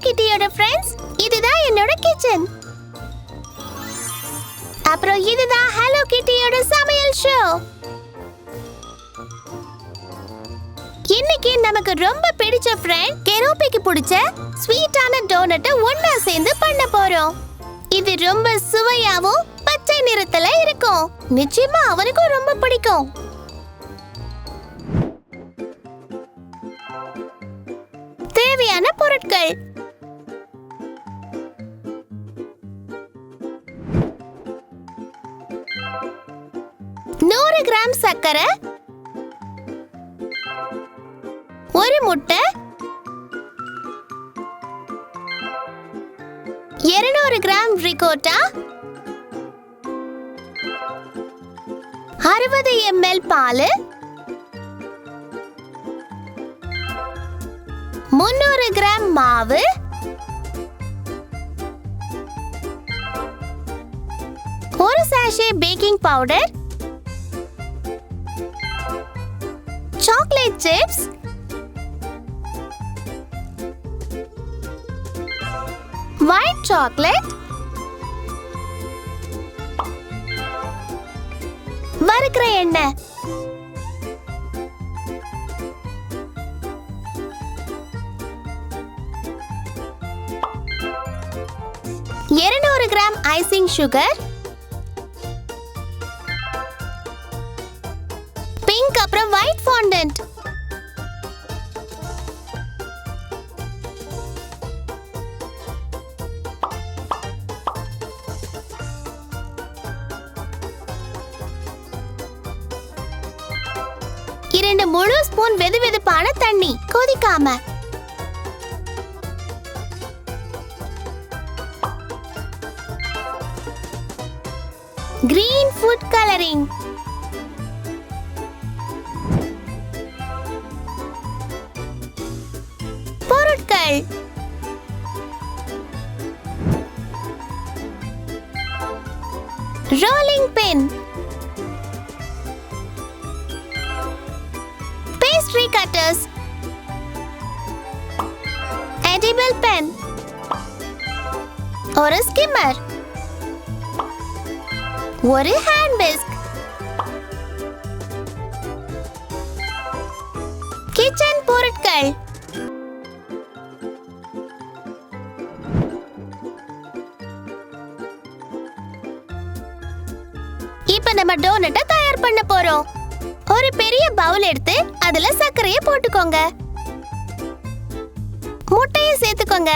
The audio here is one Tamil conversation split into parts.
கிட்டியோட ஃப்ரெண்ட்ஸ், இதுதான் என்னோட கிச்சன். அப்புறம் இதுதான் ஹலோ கிட்டியோட சமையல் ஷோ. இன்னைக்கு நமக்கு ரொம்ப பிடிச்ச ஃப்ரெண்ட் கெரோபிக்கு பிடிச்ச ஸ்வீட்டான டோனட்டை ஒண்ணா சேர்ந்து பண்ண போறோம். இது ரொம்ப சுவையாவும் பச்சை நிறத்துல இருக்கும். நிச்சயமா அவனுக்கும் ரொம்ப பிடிக்கும். தேவையான பொருட்கள்: 100 கிராம் சர்க்கரை, 1 முட்டை, 200 கிராம் ரிகோட்டா, 60 ml பால், 300 கிராம் மாவு, 1 sachet baking powder, chocolate chips, white chocolate, வறுக்கிற எண்ணெய். கிராம் ஐசிங் சுகர், பிங்க் அப்புறம் ஒயிட் ஃபாண்டன்ட், இரண்டு முழு ஸ்பூன் வெதுவெதுப்பான தண்ணி கொதிக்காம, கிரீன் ஃபுட் கலரிங், பொருட்கள்: rolling pin, pastry cutters, edible pen, ஒரு ஸ்கிம்மர், ஒரு ஹேண்ட் விஸ்க், கிச்சன் பொருட்கள். இப்ப நம்ம டோனட்டை தயார் பண்ண போறோம். ஒரு பெரிய பவுல் எடுத்து அதுல சர்க்கரையை போட்டுக்கோங்க, முட்டையை சேர்த்துக்கோங்க.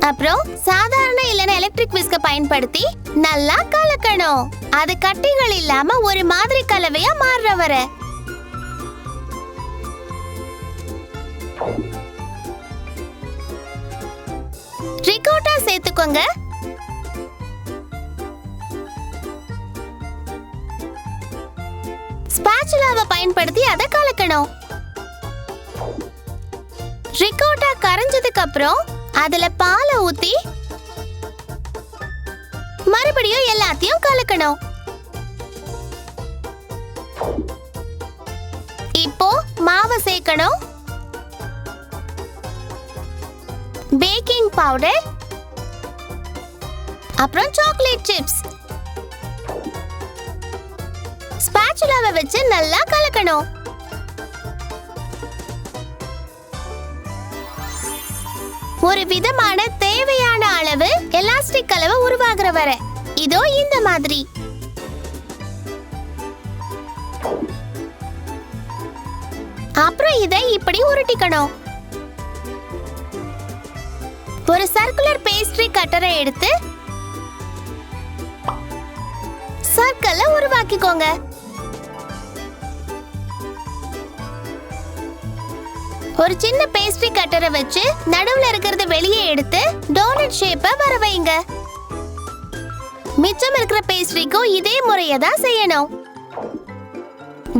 அப்புறம் சாதாரண இல்லைன்னா எலக்ட்ரிக் விஸ்க பயன்படுத்தி நல்லா கலக்கணும். அது கட்டிகள் இல்லாம ஒரு மாதிரி கலவையா மாறுற வரை. ரிகோட்டா சேர்த்துக்கோங்க. ஸ்பாச்சுலாவை பயன்படுத்தி அதை கலக்கணும். ரிகோட்டா கரைஞ்சதுக்கு அப்புறம் அதுல பாலை ஊத்தி மறுபடியும் எல்லாத்தையும் கலக்கணும். இப்போ மாவை சேர்க்கணும். பேக்கிங் பவுடர், அப்புறம் சாக்லேட் சிப்ஸ். ஸ்பாச்சுலாவை வச்சு நல்லா கலக்கணும். ஒரு விதமான தேவையான அளவு எலாஸ்டிக் கலவை உருவாகுற வரை. இதோ இந்த மாதிரி. அப்புறம் இதை இப்படி உருட்டிக்கணும். ஒரு சர்க்குலர் பேஸ்ட்ரி கட்டரை எடுத்து சர்க்கிளை உருவாக்கிக்கோங்க. ஒரு சின்ன பேஸ்ட்ரி கட்டரை வச்சு நடுவுல இருக்கிறத வெளியே எடுத்து டோனட் ஷேப்பை வர வைங்க. மிச்சம் இருக்கிற பேஸ்ட்ரிக்கும் இதே முறையை தான் செய்யணும்.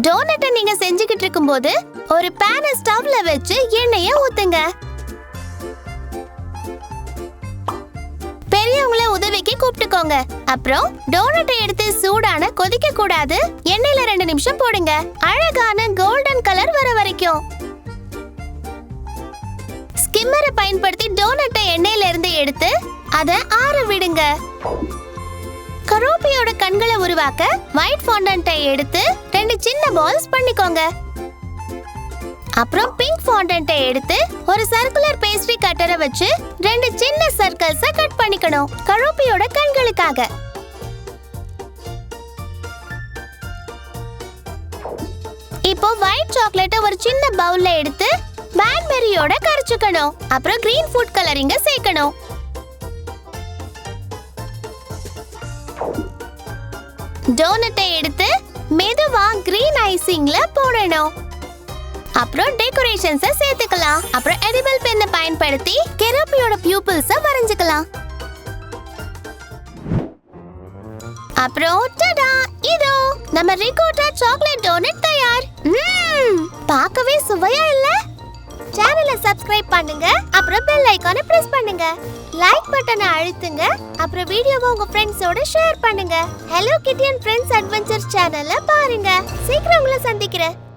டோனட்டை நீங்க செஞ்சுக்கிட்டு இருக்கும்போது ஒரு பேனை ஸ்டவ்ல வச்சு எண்ணெயை ஊத்துங்க. பெரியவங்கள உதவிக்கு கூப்பிட்டுக்கோங்க. அப்புறம் டோனட்டை எடுத்து சூடான கொதிக்க கூடாது எண்ணெயில 2 நிமிஷம் போடுங்க. அழகான கோல்டன் கலர் வர வரைக்கும். ஸ்கிம்மரை பயன்படுத்தி டோனட்டை எண்ணெயில இருந்து எடுத்து அத ஆற விடுங்க. கரோப்பியோட கண்களை உருவாக்க ஒயிட் ஃபாண்டன்ட்டை எடுத்து 2 சின்ன பால்ஸ் பண்ணிக்கோங்க. அப்புறம் பிங்க் ஃபாண்டன்ட்டை எடுத்து ஒரு சர்க்குலர் பேஸ்ட்ரி கட்டரை வச்சு 2 சின்ன சர்க்கிள்ஸை கட் பண்ணிக்கணும் கரோப்பியோட கண்களுக்காக. இப்போ ஒயிட் சாக்லேட்டை ஒரு சின்ன பவுல்ல எடுத்து பேன்பெரியோட கரைச்சுக்கணும். அப்புறம் கிரீன் ஃபுட் கலரிங்க சேர்க்கணும். டோனட்டை எடுத்து மெதுவா கிரீன் ஐசிங்ல போடணும். அப்புறம் டெக்கரேஷன்ஸை சேர்த்துக்கலாம். அப்புறம் எடிபிள் பென்னை பயன்படுத்தி கெரோப்பியோட பியூப்பிள்ஸை வரைஞ்சுக்கலாம். அப்புறம் டடா, இதோ நம்ம ரிகோட்டா சாக்லேட் டோனட் தயார். பார்க்கவே சுவையா இல்ல? சேனலை சப்ஸ்கிரைப் பண்ணுங்க, அப்புறம் பெல் ஐகானை பிரஸ் பண்ணுங்க, லைக் பட்டனை அழுத்துங்க, அப்புறம் வீடியோவை உங்க ஃப்ரெண்ட்ஸோட ஷேர் பண்ணுங்க. ஹலோ கிட்டி அண்ட் ஃப்ரெண்ட்ஸ் அட்வென்ச்சர்ஸ் சேனலை பாருங்க. சீக்கிரம் உங்களை சந்திக்கிறேன்.